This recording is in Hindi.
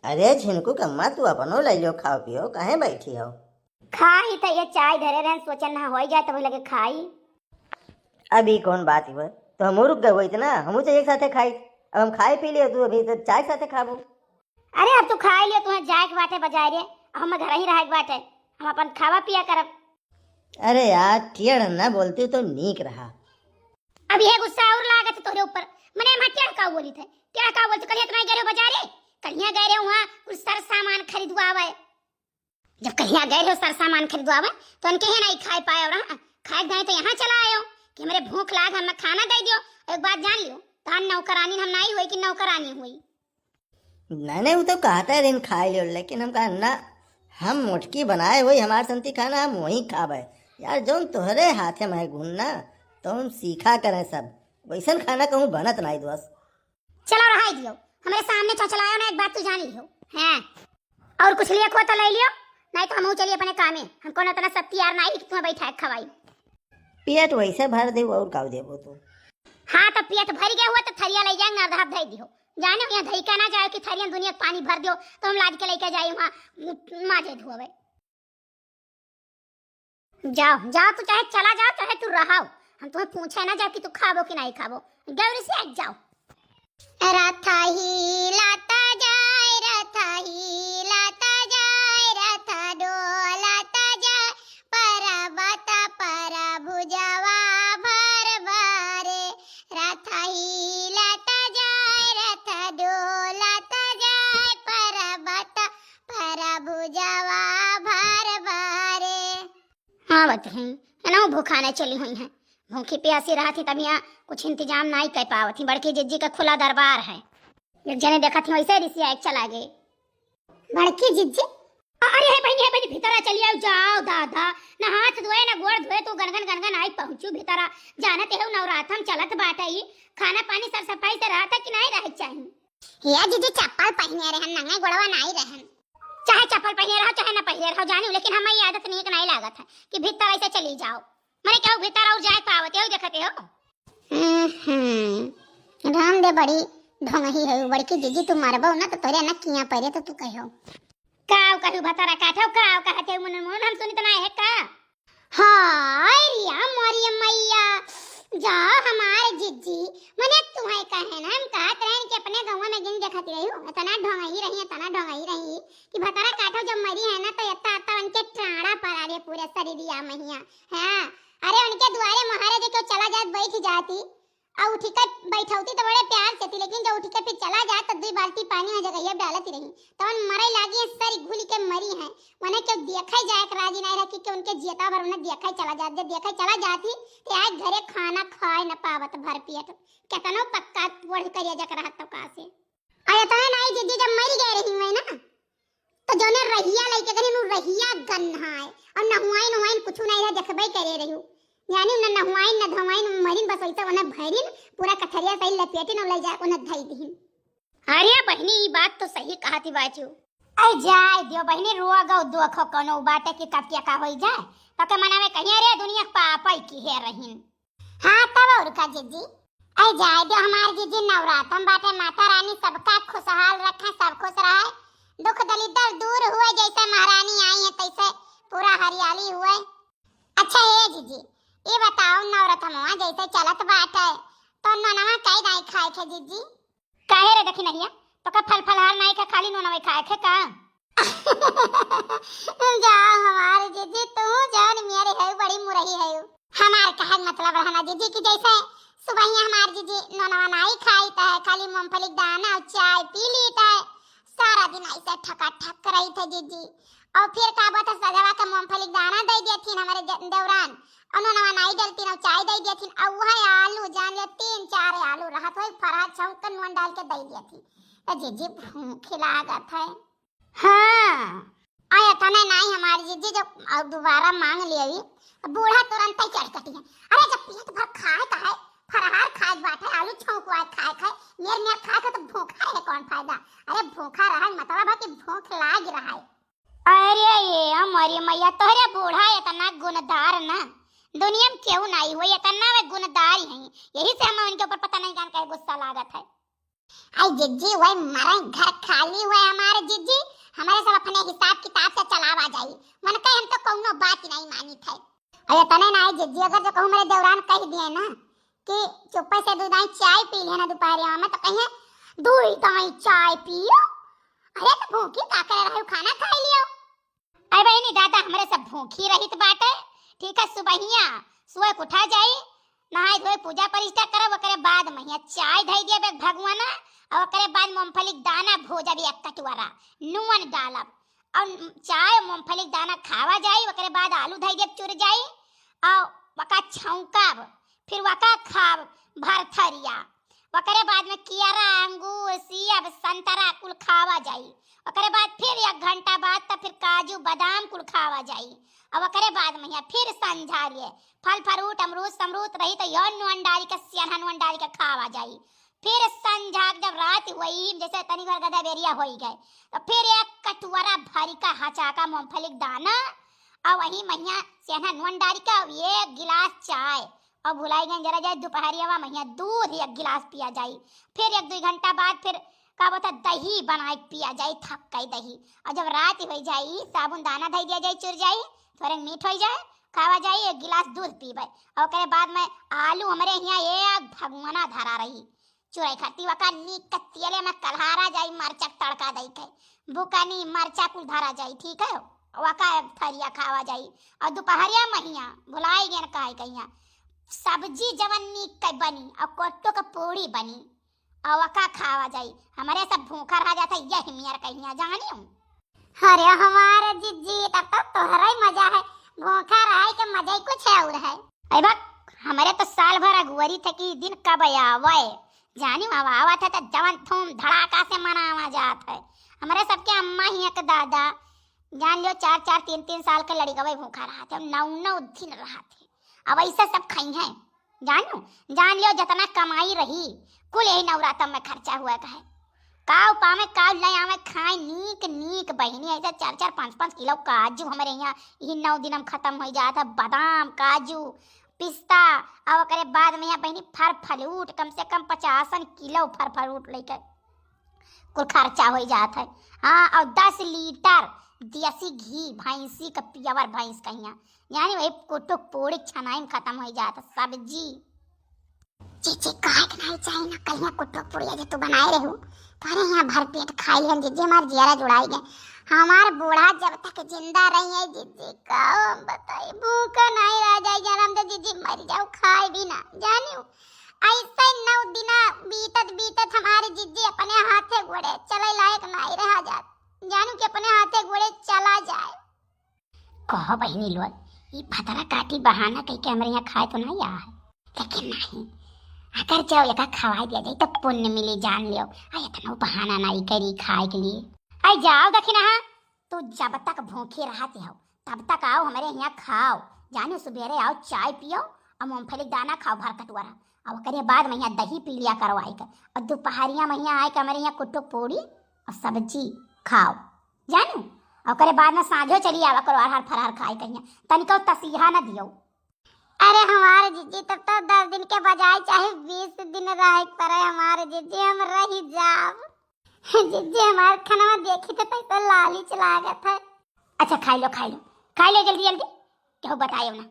अरे झिनकू कम्मा तू अपनो ले लो खाओ पियो काहे बैठी हो। खाई त ये चाय धरे रहन सोचल ना हो जाए तो लगे खाई। अभी कौन बात हुआ तो हम रुक गए इतना हम तो एक साथे खाई। अब हम खाए पी लियो तू अभी तो चाय साथे खाबो। अरे अब तू खाई लियो तुम्हें जाए के बाटे बजाय रे हम घर ही रहे के बाटे हम अपन खावा पिया करब। अरे यार टेढ़ ना बोलती तो नीक रहा। अब ये गुस्सा और लागत तोरे ऊपर मने हम टेढ़ का बोली थे टेढ़ का बोलते कल इतना गए बाजारे कहिया गए रे वहां कुछ सर सामान खरीदवा आवे। जब कहिया गए हो सर सामान खरीदवा आवे तो उनके ही नहीं खाए पाए और खाए गए तो यहाँ चला आयो कि मेरे भूख लाग हम खाना दे दियो। एक बात जान लियो तान नौकरानी हम नहीं हुई कि नौकरानी हुई। मैंने वो तो कहता है दिन खाए लियो लेकिन हम कहा ना हम मोटकी बनाए वही हमारे संती खाना हम वही खावे। यार जो तोहरे हाथे में गुण ना तो हम सीखा करें सब वैसन खाना कहूँ बनत नहीं दोस्त। चलो रहा दियो हमारे सामने चचलायो ना एक बात तू जान लियो हैं और कुछ लिया को तो ले लियो नहीं तो हम चलिए अपने कामे हम कोनो इतना सत्ती यार नहीं कि तुम्हें बैठा खवाई। पेट वैसे भर दे और काव देबो तू। हाँ तो पेट भर गया हुआ तो थरिया ले जाएंगे आधा दे दियो जाने यहाँ धई का ना जाए कि थरिया दुनिया पानी भर दियो तो हम लाद के लेके जाए वहाँ माजे धोवे। जाओ जाओ तू चाहे चला जाओ चाहे तू रहाओ हम तुम्हें पूछे ना जाओ कि तू खाबो कि नहीं खाबो गौरी से आज जाओ। रथा ही लाता जाए रथा डोलाता जाए परबता पर भुजवा भर भरे रथा ही लाता जाए रथा डोलाता जाए परबता पर भुजवा भर भरे। हाँ बताइए ना भूखा नहीं चली हुई है भूखी प्यासी रहा थी तब यहाँ कुछ इंतजाम नहीं कर पावत थी। बड़की जिज्जी का खुला दरबार है एक जने देखा थी वैसे ऋषि एक चला गए। बड़की जिज्जी अरे है बहनी भीतर चली आओ जाओ दादा ना हाथ धोए ना गोड़ धोए तो गनगन गनगन आई पहुंचू भीतर जानते हो नवरात्रम चलत बाटे ही खाना पानी सर सफाई से रहता कि नहीं रह चाहिए। या जिज्जी चप्पल पहने रहन नंगे गोड़वा नहीं रहन चाहे चप्पल पहने रहो चाहे ना पहने रहो जानी लेकिन हमें ये आदत नहीं नहीं लागत है कि भीतर ऐसे चली जाओ मैंने क्या भीतर और जाए पावते हो देखते हो। राम दे बड़ी ढोंग ही है बड़की जीजी तू मरबो ना तो तोरे ना किया परे तो तू कहो काव कहू भतारा काठो काव कहते मन मन हम सुनी तो ना है का। हाय रिया मोरी मैया जा हमारे जीजी मने तुम्हें कहे ना हम कहत रहन कि अपने गांव में गिन देखती रही हो इतना ढोंग ही रही कि भतारा काठो जब मरी है ना तो इतना आता उनके टाड़ा पर आ रे पूरे शरीरिया महिया हां अरे उनके द्वारे महाराज क्यों चला जात बैठ जाती और उठी कर बैठौती तो बड़े प्यार से थी लेकिन जब उठी कर फिर चला जात तो 2 बाल्टी पानी में जगह डालती रही तो उन मरे लागी सारी घुली के मरी है मने क्यों देखा जाए राजी नहीं रखी कि उनके जियता भर उन्हें देखा चला जात जब देखा चला जाती तो आज घरे खाना खाए न पावत भर पेट केतनो पक्का पढ़ करिया जक रहत तो का से आया तो नहीं जीजी जब मर गए रही मैं ना तो जोने रहिया लेके करी नु रहिया गन्हाए और नहुआइन कुछ नहीं रह देखबे करे रही यानी न नहुआइन न धवाइन मरीन बस ऐसा उन्हें भरीन पूरा कथरिया सही लपेटिन और ले जाए उन्हें धई दीन। अरे बहनी ये बात तो सही कहा थी बाजू आई जाए दियो बहनी रोआ गो दुख कोनो बाटे की कपिया का होई जाए तो के मनावे कहिए रे दुनिया पापा की है रहीन। हां तब और का जीजी आई जाए दियो हमार जीजी नवरात्रम बाटे माता रानी सबका खुशहाल रखे सब खुश रहे दुख दलिदर दूर हुए जैसे महारानी आई है तैसे पूरा हरियाली हुए। अच्छा है जीजी ये बताओ नवरत्नवा जैसे चलत बाटे तो ननवा कई नहीं खाए थे जीजी काहे रे देखी नहीं तो का फल फलहार नहीं का खाली ननवा खाए थे का। जाओ हमारे जीजी तू जान मेरे है बड़ी मुरही है हमार कहे मतलब रहना जीजी की जैसे सुबह हमार जीजी ननवा नहीं खाई था खाली मूंगफली दाना और चाय पी ली था सारा दिन ऐसे ठका ठक रही थे जीजी और फिर का बात सजावा का मूंगफली दाना दे दिया थी हमारे देवरान उन्होंने नहीं डलती ना चाय दे दिया थी अब वह आलू जान ले 3-4 आलू रहा था फरार छौंक नून डाल के दे दिया थी तो जीजी भूख लागत है। हां आया था नहीं हमारी जीजी जब दोबारा मांग लिया बूढ़ा तुरंत ही चढ़ कटी है। अरे जब पेट भर खाए का है फरार खाए बाटे आलू छौंकवा खाए मेर खाए तो भूखा है कौन फायदा। अरे भूखा रहा मतलब है कि भूख लाग रहा है। अरे ये हमारी मैया तोरे बूढ़ा इतना गुणदार ना दुनिया में क्यों नहीं हुई इतना वे गुणदार हैं यही से हमें उनके ऊपर पता नहीं जान का गुस्सा लागत है। आई जिज्जी वही मरे घर खाली हुए हमारे जिज्जी, हमारे सब अपने हिसाब किताब से चलावा जाई। मन कहे हम तो कौनो बात नहीं मानी थे। अरे तने ना आई जिज्जी, अगर जो कहूं मेरे देवरान कह दिए ना कि चुप्पे से दूधाई चाय पी लेना दोपहर में, तो कहिए दूधाई चाय पियो। अरे तो भूखी का करे रहे खाना खा लियो। अरे बहनी दादा हमरे सब भूखी रहित बाटे, ठीक है सुबहिया सुबह उठा जाई, नहाय धोए पूजा परिष्ठा करब, ओकरे बाद महिया चाय धई देबे भगवाना, और ओकरे बाद मूंगफली दाना भोजब एक कटोरा नून डालब, और चाय मूंगफली दाना खावा जाई, ओकरे बाद आलू धई देब चुर जाई, और वका छौंकब, फिर वका खाब भरथरिया, ओकरे बाद में केरा अंगूर सेब संतरा कुल खावा जाई, ओकरे बाद फिर 1 घंटा बाद तब फिर काजू बादाम कुल खावा जाई, और ओकरे बाद में फिर संझारिए फल फ्रूट अमरूद समरूद रही तो यो नुन डाली के सियाना नुन डाली के खावा जाई। फिर संझा जब रात हुई जैसे तनी घर गदा बेरिया हो गए, तो फिर 1 कटोरा भरी का हचाका मूंगफली दाना, और वही महिया सियाना नुन डाली का 1 गिलास चाय, और भुलाई गए जरा जाए दोपहरिया महिया दूध 1 गिलास पिया जाई। फिर 1-2 घंटा बाद फिर का बोता दही बनाए पिया जाई, थक गई दही, और जब रात हो जाई साबुन दाना धई दिया जाई चुर जाई, थोड़े मीठ हो जाए खावा जाई, 1 गिलास दूध पीबे, और ओकरे बाद में आलू हमरे यहाँ 1 भगवाना धरा रही चुराई खाती, वका नीक के तेले में कलहारा जाई, मरचा तड़का दई के बुकानी मरचा कुल धरा जाई, ठीक है, वका थरिया खावा जाई। और दोपहरिया महिया भुलाई गए कहे कहिया सब्जी जवन नीक के बनी और कोट्टो के पूरी बनी, और वका खावा जाई, हमारे सब भूखा रह जाता यही मियार कहिया जानी हूँ। अरे हमारे जिज्जी तब तो तोहरा ही मजा है, भूखा रहे के मजा ही कुछ है और है। अरे बक हमारे तो साल भर अगुवरी थे कि दिन कब आवे, जानी आवा था तो जवन थूम धड़ाका से मनावा जात है। हमारे सबके अम्मा ही के दादा जान लियो 4-4 3-3 साल के लड़ी गवे भूखा रहा थे, 9-9 दिन रहा थे, अब ऐसा सब खाई हैं जान लियो जितना कमाई रही कुल यही नवरात्र में खर्चा हुआ कहे, काव पावे काव ले आवे खाए नीक नीक बहनी, ऐसा 4-4 5-5 किलो काजू हमारे यहाँ यही 9 दिन में खत्म हो जाता, बादाम काजू पिस्ता, और ओकरे बाद में यहाँ बहनी फल फ्रूट कम से कम 50 किलो फल फ्रूट लेकर कुल खर्चा हो जाता है। हाँ, और 10 लीटर देसी घी भैंसी का पियावर भैंस कहिया, यानी वही कुटुक पूरी छनाई में खत्म हो जाता, सब्जी चीची काहे के नहीं चाहिए ना कहिया कुटुक पूरी जो तू बनाए रहू, थारे यहाँ भर पेट खाई लिहन जिज्जी, हमार जियारा जुड़ाई गए, हमार बूढ़ा जब तक जिंदा रही है जिज्जी का बताई भूखा नहीं रह जाए जन्म तो जिज्जी मर जाओ खाए भी ना जानी हूँ। ऐसे 9 दिना बीतत हमारे जिज्जी अपने हाथे घोड़े चले लायक नहीं रह जात, जानू कि अपने हाथे घोड़े चला जाए। कहो बहनी लोग ये फतरा काटी बहाना कह के हमारे यहाँ खाए तो नहीं आ है, लेकिन नहीं अगर जाओ लगा खवाई दिया जाए तो पुण्य मिली जान लियो, आई इतना बहाना नहीं करी खाए के लिए। आई जाओ दखिना तू जब तक भूखे रहते हो तब तक आओ हमारे यहाँ खाओ, जानो सुबेरे आओ चाय पियो और मूंगफली दाना खाओ भर कटोरा, और ओकरे बाद में यहाँ दही पी लिया करो आई कर, और दोपहरिया में यहाँ आए के हमारे यहाँ कुट्टू पूड़ी और सब्जी खाओ जानू, और ओकरे बाद में साँझो चली आवा करो हर फरार खाए कहिया तनिको तसीहा न दियो। अरे हमारे जिज्जी तब तो 10 दिन के बजाय चाहे 20 दिन रहे पड़े हमारे जिज्जी, हम रही जाब जिज्जी हमारे खाना देखी तो लाली चला गया था। अच्छा खाई लो जल्दी जल्दी, क्या बताइयो ना।